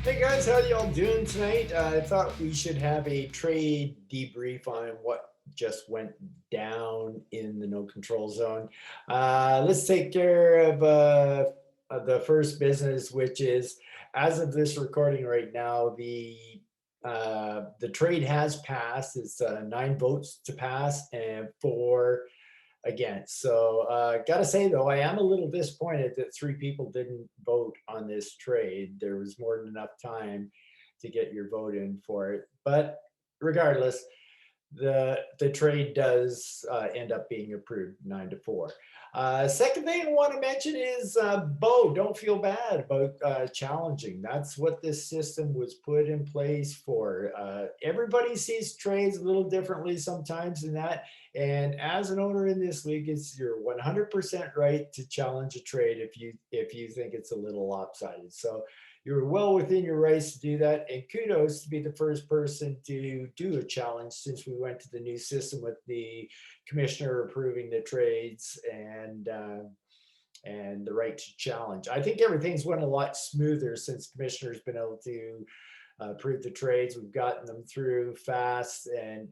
Hey guys, how y'all doing tonight? I thought we should have a trade debrief on what just went down in the no control zone. Let's take care of the first business, which is as of this recording right now, the trade has passed. It's 9 votes to pass and 4 against. So, gotta say though, I am a little disappointed that 3 people didn't vote on this trade. There was more than enough time to get your vote in for it. But regardless, the trade does end up being approved 9-4. Second thing I want to mention is Bo. Don't feel bad about challenging. That's what this system was put in place for. Everybody sees trades a little differently sometimes in that. And as an owner in this league, it's your 100% right to challenge a trade if you think it's a little lopsided. So you're well within your rights to do that. And kudos to be the first person to do a challenge since we went to the new system with the commissioner approving the trades and the right to challenge. I think everything's went a lot smoother since commissioner's been able to approve the trades. We've gotten them through fast and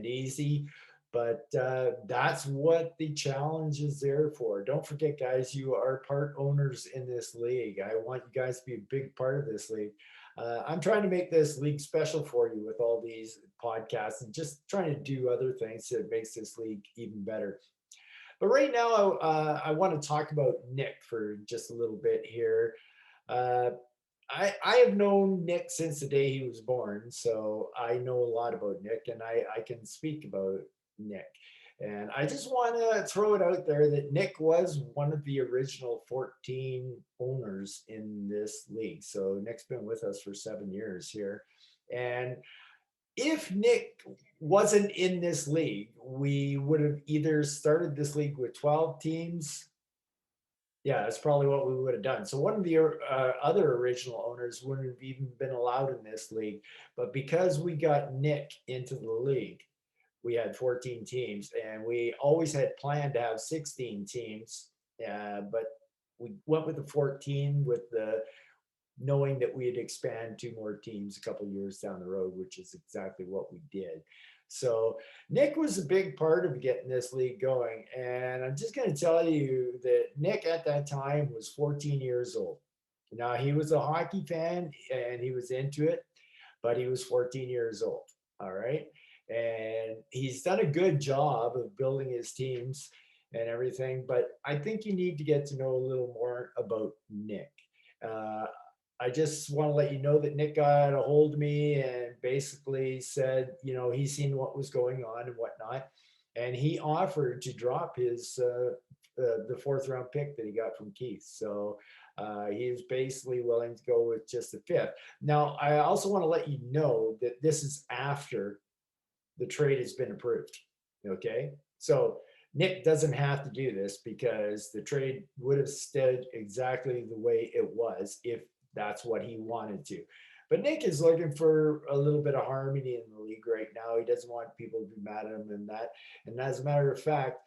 easy. But that's what the challenge is there for. Don't forget, guys, you are part owners in this league. I want you guys to be a big part of this league. I'm trying to make this league special for you with all these podcasts and just trying to do other things that makes this league even better. But right now, I want to talk about Nick for just a little bit here. Uh, I have known Nick since the day he was born, so I know a lot about Nick, and I can speak about Nick. And I just want to throw it out there that Nick was one of the original 14 owners in this league. So Nick's been with us for 7 years here. And if Nick wasn't in this league, we would have either started this league with 12 teams. Yeah, that's probably what we would have done. So one of the other original owners wouldn't have even been allowed in this league. But because we got Nick into the league, we had 14 teams, and we always had planned to have 16 teams. But we went with the 14 with the knowing that we'd expand 2 more teams a couple years down the road, which is exactly what we did. So Nick was a big part of getting this league going. And I'm just going to tell you that Nick at that time was 14 years old. Now, he was a hockey fan and he was into it, but he was 14 years old. All right. And he's done a good job of building his teams and everything. But I think you need to get to know a little more about Nick. Uh, I just want to let you know that Nick got a hold of me and basically said, he's seen what was going on and whatnot, and he offered to drop his the fourth round pick that he got from Keith. So he was basically willing to go with just the fifth. Now, I also want to let you know that this is after the trade has been approved. Okay, so Nick doesn't have to do this because the trade would have stayed exactly the way it was if that's what he wanted to. But Nick is looking for a little bit of harmony in the league right now. He doesn't want people to be mad at him and that. And as a matter of fact,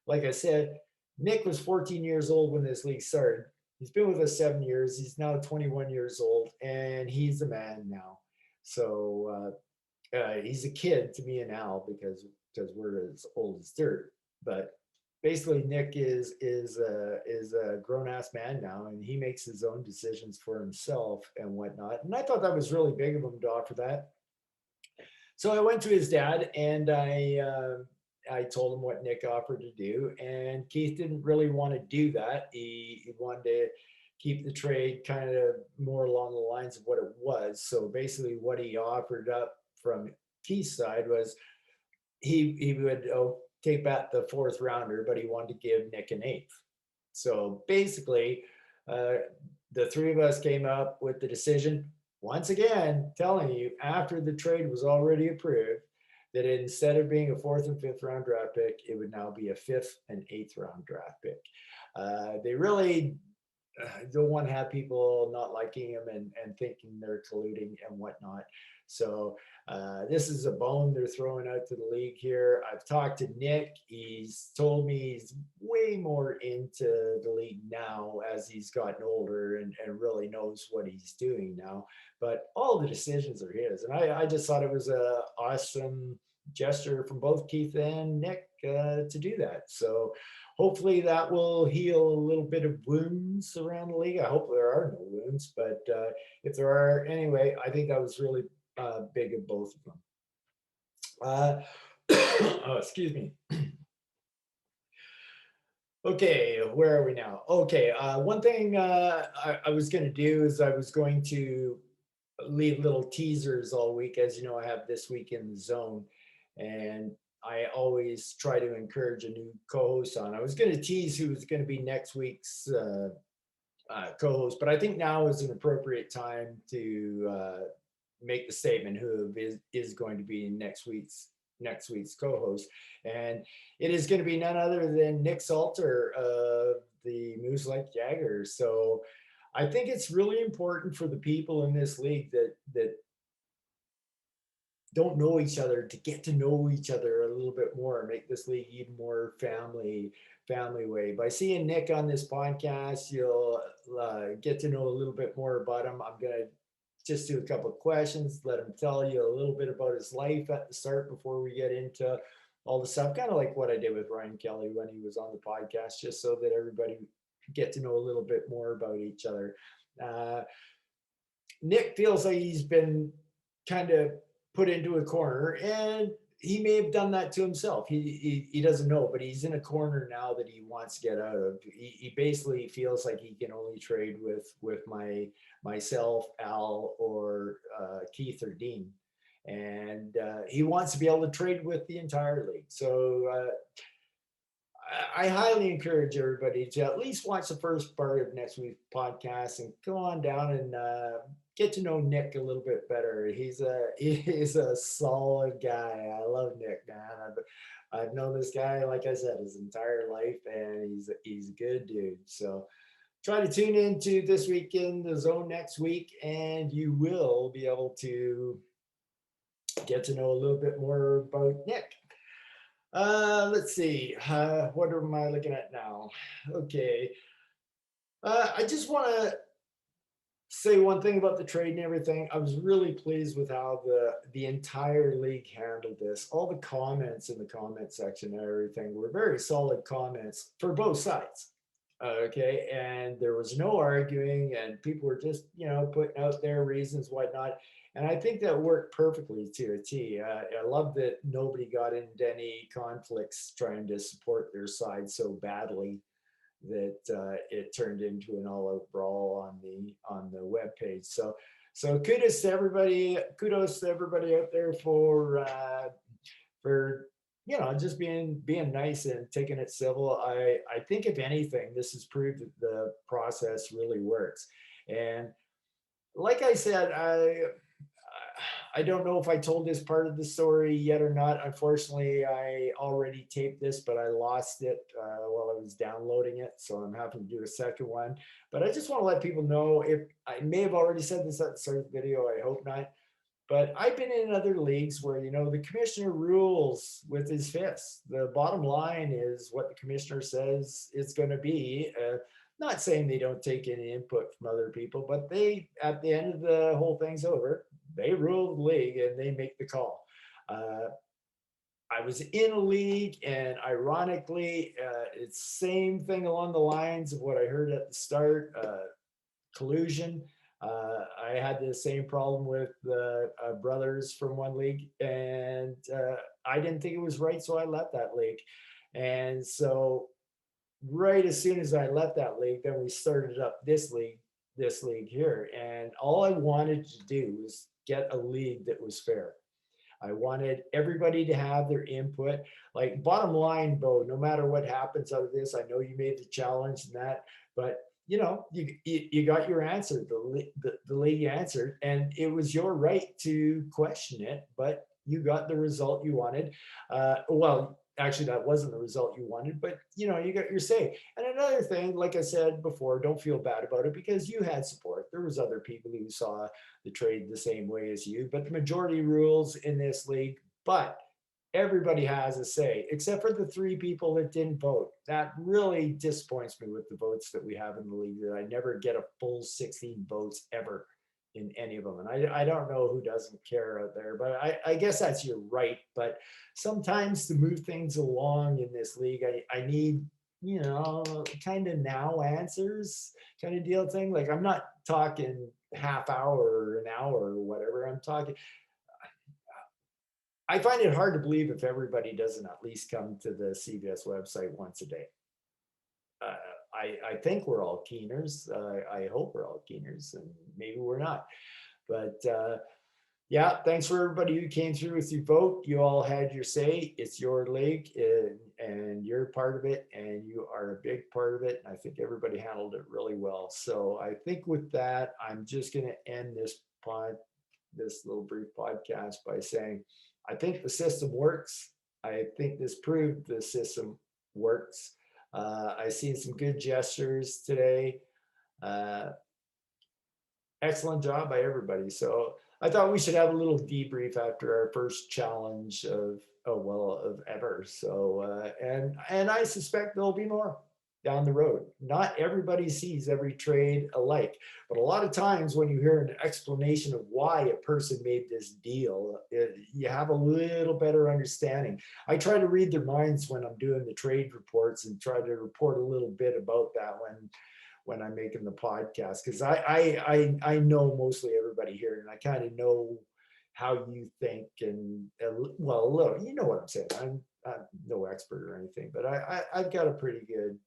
like I said, Nick was 14 years old when this league started. He's been with us 7 years. He's now 21 years old, and he's the man now. So he's a kid to me and Al because we're as old as dirt. But basically, Nick is a grown ass man now, and he makes his own decisions for himself and whatnot. And I thought that was really big of him to offer that. So I went to his dad and I told him what Nick offered to do, and Keith didn't really want to do that. He wanted to keep the trade kind of more along the lines of what it was. So basically, what he offered up from Keith's side was he would take back the fourth rounder, but he wanted to give Nick an eighth. So basically, uh, the three of us came up with the decision. Once again, telling you after the trade was already approved that instead of being a fourth and fifth round draft pick, it would now be a fifth and eighth round draft pick. They really don't want to have people not liking him and thinking they're colluding and whatnot. So this is a bone they're throwing out to the league here. I've talked to Nick. He's told me he's way more into the league now as he's gotten older and really knows what he's doing now. But all the decisions are his. And I just thought it was a awesome gesture from both Keith and Nick to do that. So hopefully that will heal a little bit of wounds around the league. I hope there are no wounds, but if there are, anyway, I think that was really big of both of them. Oh, excuse me. Okay, where are we now? Okay, one thing I was going to do is I was going to leave little teasers all week. As you know, I have This Week in the Zone, and I always try to encourage a new co-host on. I was going to tease who was going to be next week's co-host, but I think now is an appropriate time to make the statement who is going to be next week's co-host, and it is going to be none other than Nick Salter of the Moose Lake Jaggers. So I think it's really important for the people in this league that don't know each other to get to know each other a little bit more, make this league even more family way. By seeing Nick on this podcast, you'll get to know a little bit more about him. I'm gonna just do a couple of questions, let him tell you a little bit about his life at the start before we get into all the stuff, kind of like what I did with Ryan Kelly when he was on the podcast, just so that everybody get to know a little bit more about each other. Uh, Nick feels like he's been kind of put into a corner, and he may have done that to himself. He doesn't know, but he's in a corner now that he wants to get out of. He basically feels like he can only trade with myself, Al, or Keith or Dean, and he wants to be able to trade with the entire league. So I highly encourage everybody to at least watch the first part of next week's podcast and go on down and get to know Nick a little bit better. He's a solid guy. I love Nick, man. I've known this guy, like I said, his entire life, and he's a good dude. So try to tune into This Week in the Zone next week, and you will be able to get to know a little bit more about Nick. Let's see. What am I looking at now? Okay. I just want to say one thing about the trade and everything. I was really pleased with how the entire league handled this. All the comments in the comment section and everything were very solid comments for both sides. Okay, and there was no arguing, and people were just putting out their reasons, whatnot. And I think that worked perfectly to a T. I love that nobody got into any conflicts trying to support their side so badly that it turned into an all-out brawl on the web page. So kudos to everybody. Kudos to everybody out there for just being nice and taking it civil. I think if anything, this has proved that the process really works. And like I said, I don't know if I told this part of the story yet or not. Unfortunately, I already taped this, but I lost it while I was downloading it. So I'm having to do a second one. But I just want to let people know, if I may have already said this at the start of the video, I hope not. But I've been in other leagues where, the commissioner rules with his fists. The bottom line is what the commissioner says it's going to be. Not saying they don't take any input from other people, but they, at the end of the whole thing's over, they rule the league and they make the call. I was in a league, and ironically, it's same thing along the lines of what I heard at the start, collusion. I had the same problem with the brothers from one league, and I didn't think it was right, so I left that league. And so right as soon as I left that league, then we started up this league here. And all I wanted to do was get a league that was fair. I wanted everybody to have their input. Like, bottom line, Bo, no matter what happens out of this, I know you made the challenge and that, but you got your answer. The league answered, and it was your right to question it, but you got the result you wanted. Well, actually that wasn't the result you wanted, but you know, you got your say. And another thing, like I said before, don't feel bad about it because you had support. There was other people who saw the trade the same way as you, but the majority rules in this league. But everybody has a say, except for the three people that didn't vote. That really disappoints me with the votes that we have in the league, that I never get a full 16 votes ever in any of them. And I don't know who doesn't care out there, but I guess that's your right. But sometimes to move things along in this league, I need, you know, kind of now answers kind of deal thing. Like I'm not talking half hour or an hour or whatever. I'm talking, I find it hard to believe if everybody doesn't at least come to the CVS website once a day. Uh, I think we're all keeners. I hope we're all keeners, and maybe we're not. But yeah, thanks for everybody who came through with your vote. You all had your say. It's your league, and you're part of it, and you are a big part of it. And I think everybody handled it really well. So I think with that, I'm just going to end this little brief podcast by saying, I think the system works. I think this proved the system works. I seen some good gestures today. Uh, Excellent job by everybody. So I thought we should have a little debrief after our first challenge of, oh well, of ever. So and I suspect there'll be more down the road. Not everybody sees every trade alike, but a lot of times when you hear an explanation of why a person made this deal, you have a little better understanding. I try to read their minds when I'm doing the trade reports and try to report a little bit about that when I'm making the podcast, because I know mostly everybody here, and I kind of know how you think, and well, look, you know what I'm saying. I'm no expert or anything, but I've got a pretty good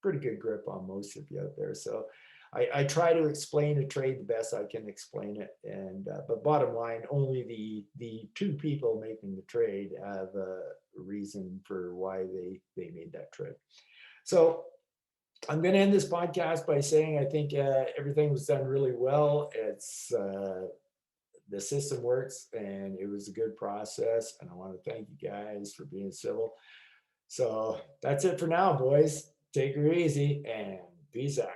grip on most of you out there. So I try to explain a trade the best I can explain it, and but bottom line, only the two people making the trade have a reason for why they made that trade. So I'm going to end this podcast by saying I think everything was done really well. It's the system works, and it was a good process. And I want to thank you guys for being civil. So that's it for now, boys. Take her easy and peace out.